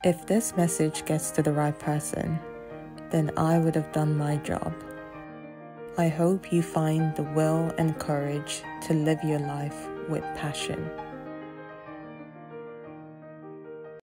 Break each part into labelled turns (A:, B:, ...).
A: If this message gets to the right person, then I would have done my job. I hope you find the will and courage to live your life with passion.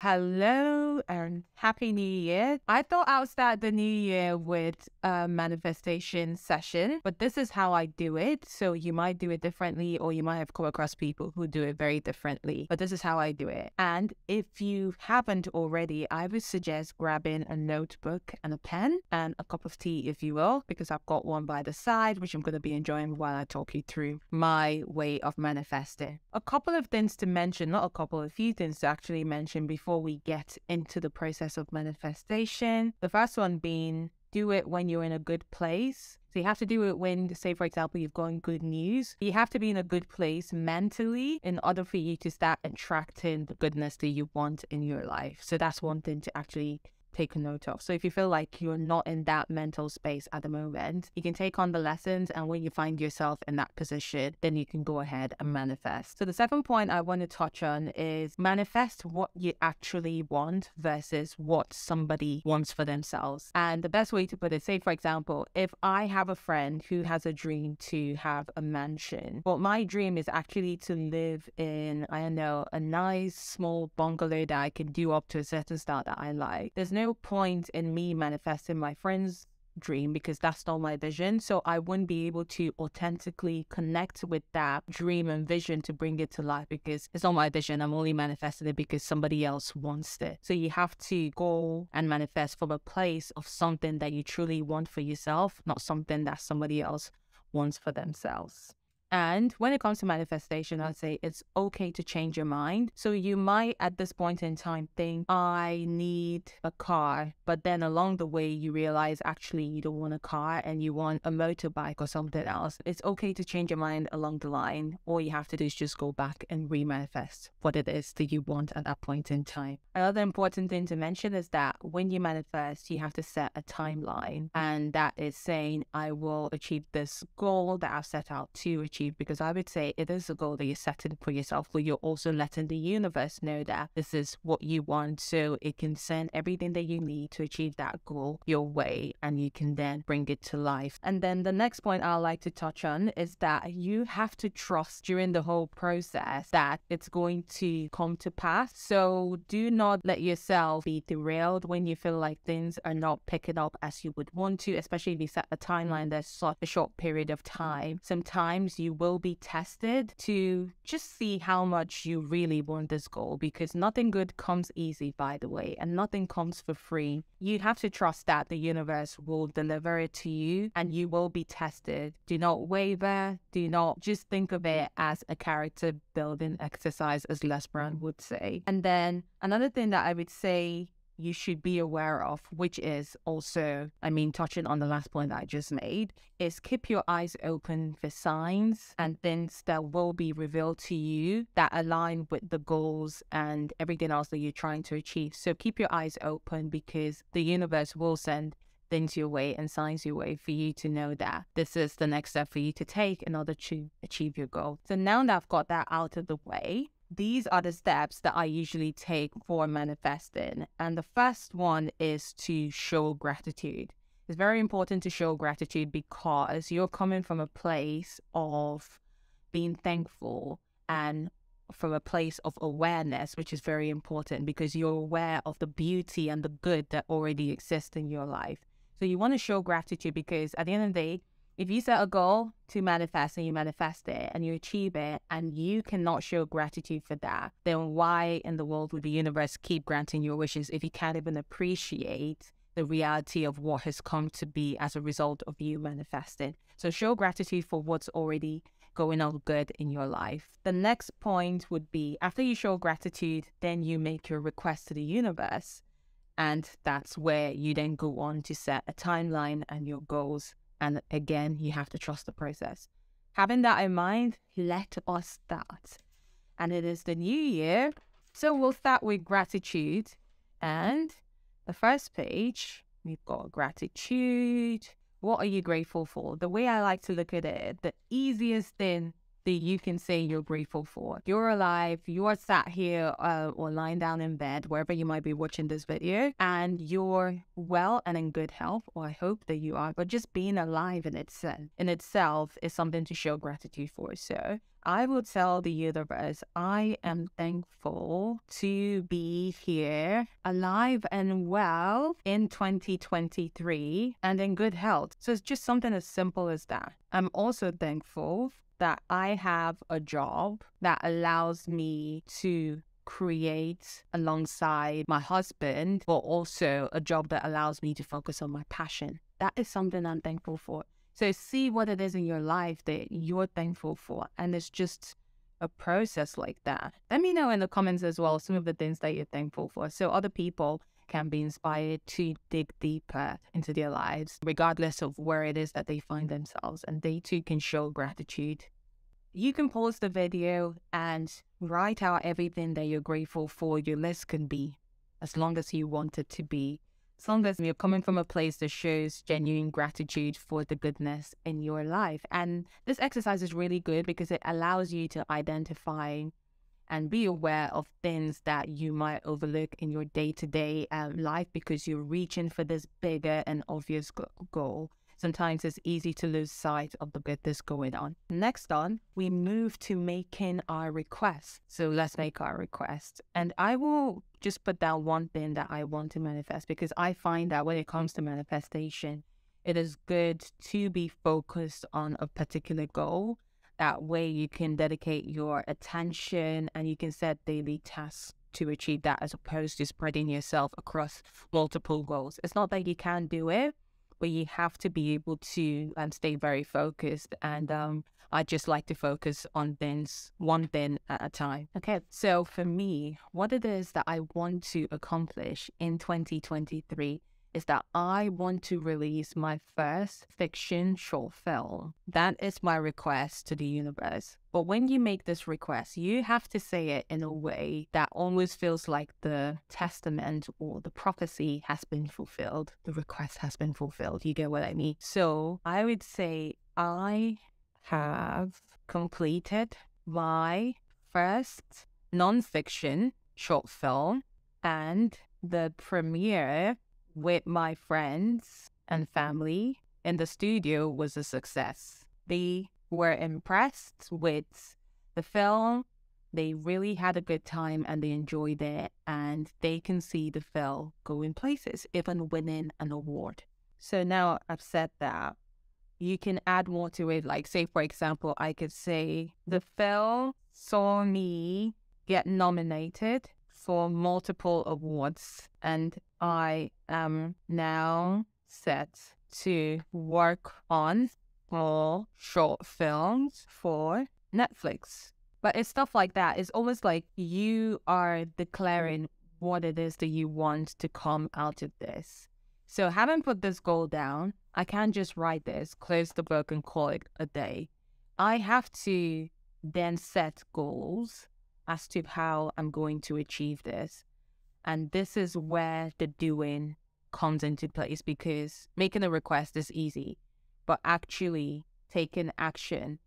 B: Hello and happy new year. I thought I would start the new year with a manifestation session, but this is how I do it. So you might do it differently, or you might have come across people who do it very differently, but this is how I do it. And if you haven't already, I would suggest grabbing a notebook and a pen and a cup of tea, if you will, because I've got one by the side, which I'm going to be enjoying while I talk you through my way of manifesting. A couple of things to mention, not a couple, a few things to actually mention before we get into the process of manifestation. The first one being, do it when you're in a good place. So you have to do it when, say, for example, you've gotten good news. You have to be in a good place mentally in order for you to start attracting the goodness that you want in your life. So that's one thing to actually take a note of. So if you feel like you're not in that mental space at the moment, you can take on the lessons, and when you find yourself in that position, then you can go ahead and manifest. So the second point I want to touch on is manifest what you actually want versus what somebody wants for themselves. And the best way to put it, say for example, if I have a friend who has a dream to have a mansion, but my dream is actually to live in, I don't know, a nice small bungalow that I can do up to a certain style that I like. There's no point in me manifesting my friend's dream because that's not my vision. So I wouldn't be able to authentically connect with that dream and vision to bring it to life because it's not my vision. I'm only manifesting it because somebody else wants it. So you have to go and manifest from a place of something that you truly want for yourself, not something that somebody else wants for themselves. And when it comes to manifestation, I'd say it's okay to change your mind. So you might at this point in time think, I need a car, but then along the way you realize actually you don't want a car and you want a motorbike or something else. It's okay to change your mind along the line. All you have to do is just go back and re-manifest what it is that you want at that point in time. Another important thing to mention is that when you manifest, you have to set a timeline, and that is saying, I will achieve this goal that I've set out to achieve, because I would say it is a goal that you're setting for yourself, but you're also letting the universe know that this is what you want, so it can send everything that you need to achieve that goal your way, and you can then bring it to life. And then the next point I'd like to touch on is that you have to trust during the whole process that it's going to come to pass. So do not let yourself be derailed when you feel like things are not picking up as you would want to, especially if you set a timeline that's such a short period of time. Sometimes you will be tested to just see how much you really want this goal, because nothing good comes easy, by the way, and nothing comes for free. You have to trust that the universe will deliver it to you and you will be tested. Do not waver. Do not just think of it as a character building exercise, as Les Brown would say. And then another thing that I would say you should be aware of, which is also, touching on the last point that I just made, is keep your eyes open for signs and things that will be revealed to you that align with the goals and everything else that you're trying to achieve. So keep your eyes open, because the universe will send things your way and signs your way for you to know that this is the next step for you to take in order to achieve your goal. So now that I've got that out of the way, these are the steps that I usually take for manifesting. And the first one is to show gratitude. It's very important to show gratitude because you're coming from a place of being thankful and from a place of awareness, which is very important because you're aware of the beauty and the good that already exists in your life. So you want to show gratitude because at the end of the day, if you set a goal to manifest and you manifest it and you achieve it and you cannot show gratitude for that, then why in the world would the universe keep granting your wishes if you can't even appreciate the reality of what has come to be as a result of you manifesting? So show gratitude for what's already going on good in your life. The next point would be, after you show gratitude, then you make your request to the universe. And that's where you then go on to set a timeline and your goals. And again, you have to trust the process. Having that in mind, let us start. And it is the new year. So we'll start with gratitude. And the first page, we've got gratitude. What are you grateful for? The way I like to look at it, the easiest thing that you can say you're grateful for. You're alive, you're sat here or lying down in bed, wherever you might be watching this video, and you're well and in good health, or I hope that you are, but just being alive in itself is something to show gratitude for. So I will tell the universe, I am thankful to be here, alive and well in 2023 and in good health. So it's just something as simple as that. I'm also thankful that I have a job that allows me to create alongside my husband, but also a job that allows me to focus on my passion. That is something I'm thankful for. So see what it is in your life that you're thankful for. And it's just a process like that. Let me know in the comments as well some of the things that you're thankful for, so other people can be inspired to dig deeper into their lives, regardless of where it is that they find themselves, and they too can show gratitude. You can pause the video and write out everything that you're grateful for. Your list can be as long as you want it to be. As long as you're coming from a place that shows genuine gratitude for the goodness in your life. And this exercise is really good because it allows you to identify and be aware of things that you might overlook in your day-to-day life because you're reaching for this bigger and obvious goal. Sometimes it's easy to lose sight of the good that's going on. Next on, we move to making our requests. So let's make our request. And I will just put down one thing that I want to manifest, because I find that when it comes to manifestation, it is good to be focused on a particular goal. That way you can dedicate your attention and you can set daily tasks to achieve that, as opposed to spreading yourself across multiple goals. It's not that you can't do it, but you have to be able to stay very focused. And I just like to focus on things, one thing at a time. Okay, so for me, what it is that I want to accomplish in 2023 is that I want to release my first fiction short film. That is my request to the universe. But when you make this request, you have to say it in a way that almost feels like the testament or the prophecy has been fulfilled. The request has been fulfilled. You get what I mean? So I would say I have completed my first nonfiction short film, and the premiere with my friends and family in the studio was a success. They were impressed with the film. They really had a good time and they enjoyed it, and they can see the film going places, even winning an award. So now I've said that, you can add more to it. Like, say, for example, I could say the film saw me get nominated for multiple awards, and I am now set to work on more short films for Netflix. But it's stuff like that. It's almost like you are declaring what it is that you want to come out of this. So having put this goal down, I can't just write this, close the book and call it a day. I have to then set goals as to how I'm going to achieve this. And this is where the doing comes into place, because making a request is easy, but actually taking action,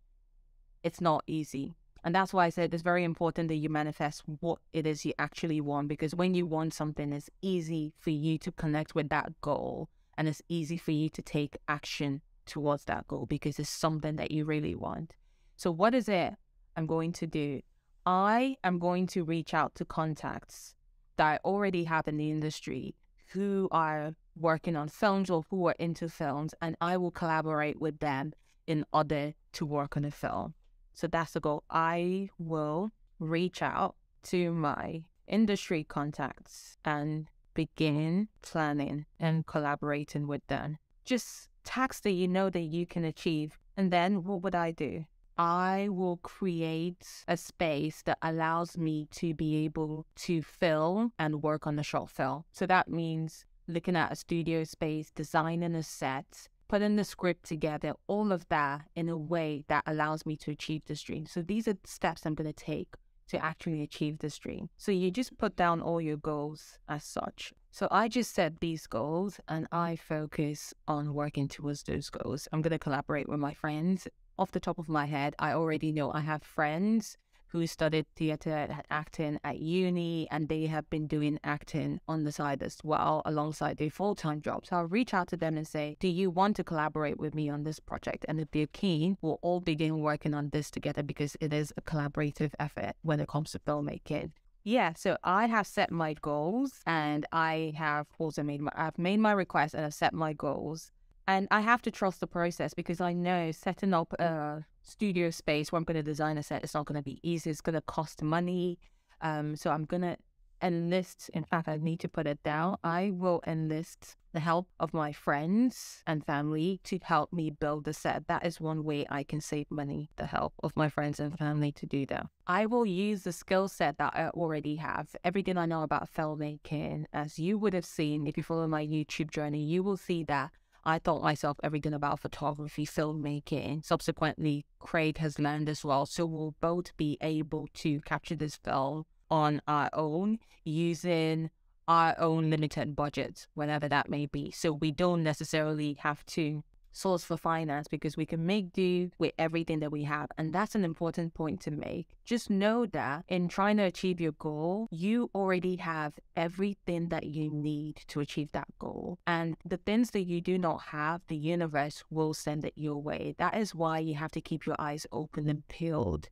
B: it's not easy. And that's why I said it's very important that you manifest what it is you actually want, because when you want something, it's easy for you to connect with that goal, and it's easy for you to take action towards that goal because it's something that you really want. So what is it I'm going to do? I am going to reach out to contacts that I already have in the industry who are working on films or who are into films, and I will collaborate with them in order to work on a film. So that's the goal. I will reach out to my industry contacts and begin planning and collaborating with them. Just tasks that you know that you can achieve. And then what would I do? I will create a space that allows me to be able to film and work on the short film. So that means looking at a studio space, designing a set, putting the script together, all of that in a way that allows me to achieve this dream. So these are the steps I'm going to take to actually achieve this dream. So you just put down all your goals as such. So I just set these goals and I focus on working towards those goals. I'm going to collaborate with my friends off the top of my head, I already know I have friends who studied theatre and acting at uni, and they have been doing acting on the side as well, alongside their full-time job. So I'll reach out to them and say, do you want to collaborate with me on this project? And if they're keen, we'll all begin working on this together, because it is a collaborative effort when it comes to filmmaking. Yeah, so I have set my goals, and I have also I've made my request, and I've set my goals. And I have to trust the process, because I know setting up a studio space where I'm going to design a set is not going to be easy. It's going to cost money. So I'm going to enlist, in fact, I need to put it down. I will enlist the help of my friends and family to help me build the set. That is one way I can save money, the help of my friends and family to do that. I will use the skill set that I already have. Everything I know about filmmaking, as you would have seen, if you follow my YouTube journey, you will see that I taught myself everything about photography, filmmaking. Subsequently, Craig has learned as well. So we'll both be able to capture this film on our own, using our own limited budgets, whatever that may be. So we don't necessarily have to source for finance, because we can make do with everything that we have. And that's an important point to make. Just know that in trying to achieve your goal, you already have everything that you need to achieve that goal. And the things that you do not have, the universe will send it your way. That is why you have to keep your eyes open and peeled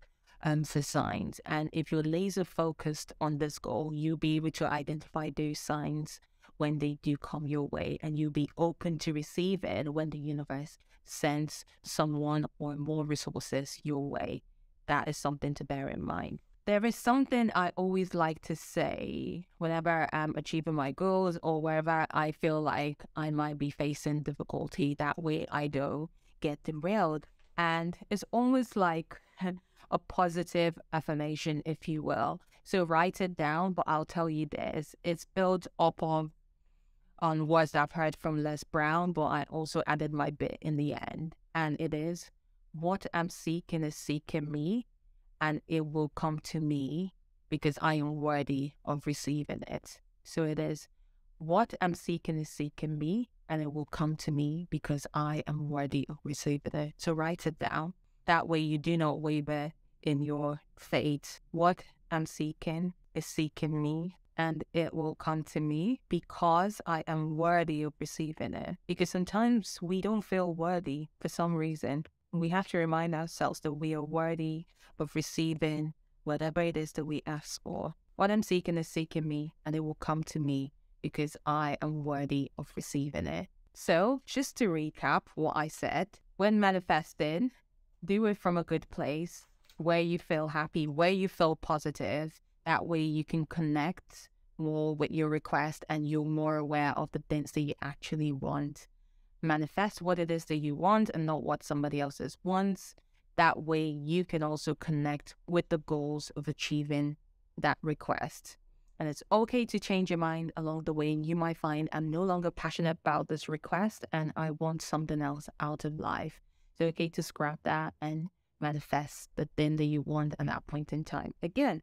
B: for signs. And if you're laser focused on this goal, you'll be able to identify those signs when they do come your way, and you'll be open to receive it when the universe sends someone or more resources your way. That is something to bear in mind. There is something I always like to say whenever I'm achieving my goals, or wherever I feel like I might be facing difficulty. That way I don't get derailed. And it's almost like a positive affirmation, if you will. So write it down, but I'll tell you this. It's built up on words that I've heard from Les Brown, but I also added my bit in the end. And it is, what I'm seeking is seeking me, and it will come to me because I am worthy of receiving it. So it is, what I'm seeking is seeking me, and it will come to me because I am worthy of receiving it. So write it down. That way you do not waver in your faith. What I'm seeking is seeking me, and it will come to me because I am worthy of receiving it. Because sometimes we don't feel worthy for some reason. We have to remind ourselves that we are worthy of receiving whatever it is that we ask for. What I'm seeking is seeking me, and it will come to me because I am worthy of receiving it. So just to recap what I said, when manifesting, do it from a good place, where you feel happy, where you feel positive. That way you can connect more with your request, and you're more aware of the things that you actually want. Manifest what it is that you want and not what somebody else's wants. That way you can also connect with the goals of achieving that request. And it's okay to change your mind along the way. You might find, I'm no longer passionate about this request and I want something else out of life. It's okay to scrap that and manifest the thing that you want at that point in time. Again,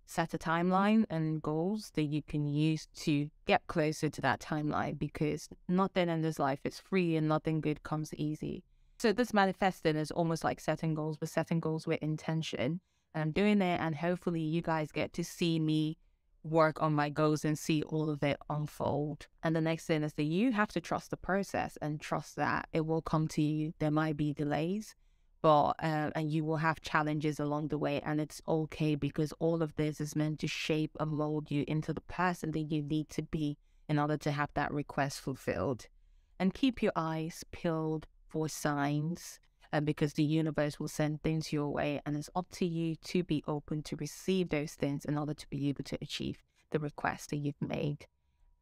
B: set a timeline and goals that you can use to get closer to that timeline, because nothing in this life is free and nothing good comes easy. So this manifesting is almost like setting goals, but setting goals with intention. And I'm doing it, and hopefully you guys get to see me work on my goals and see all of it unfold. And the next thing is that you have to trust the process and trust that it will come to you. There might be delays, but and you will have challenges along the way, and it's okay, because all of this is meant to shape and mold you into the person that you need to be in order to have that request fulfilled. And keep your eyes peeled for signs, because the universe will send things your way, and it's up to you to be open to receive those things in order to be able to achieve the request that you've made.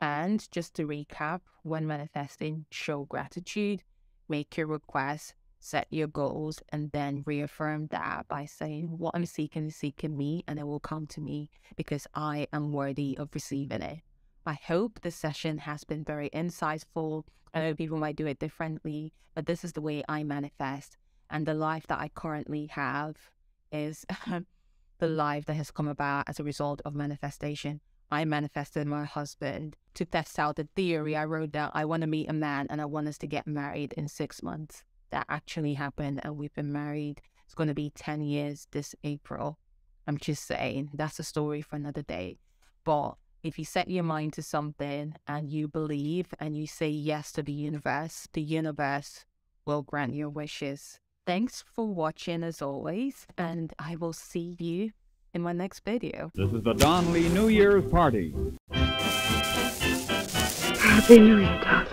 B: And just to recap, when manifesting, show gratitude, make your request, set your goals, and then reaffirm that by saying, what I'm seeking is seeking me, and it will come to me because I am worthy of receiving it. I hope this session has been very insightful. I know people might do it differently, but this is the way I manifest. And the life that I currently have is the life that has come about as a result of manifestation. I manifested my husband. To test out the theory, I wrote down, I want to meet a man and I want us to get married in 6 months. that actually happened, and we've been married. It's going to be 10 years this April. I'm just saying, that's a story for another day. But if you set your mind to something and you believe and you say yes to the universe will grant your wishes. Thanks for watching as always, and I will see you in my next video.
C: This is the Don Lee New Year's party.
D: Happy New Year, Don.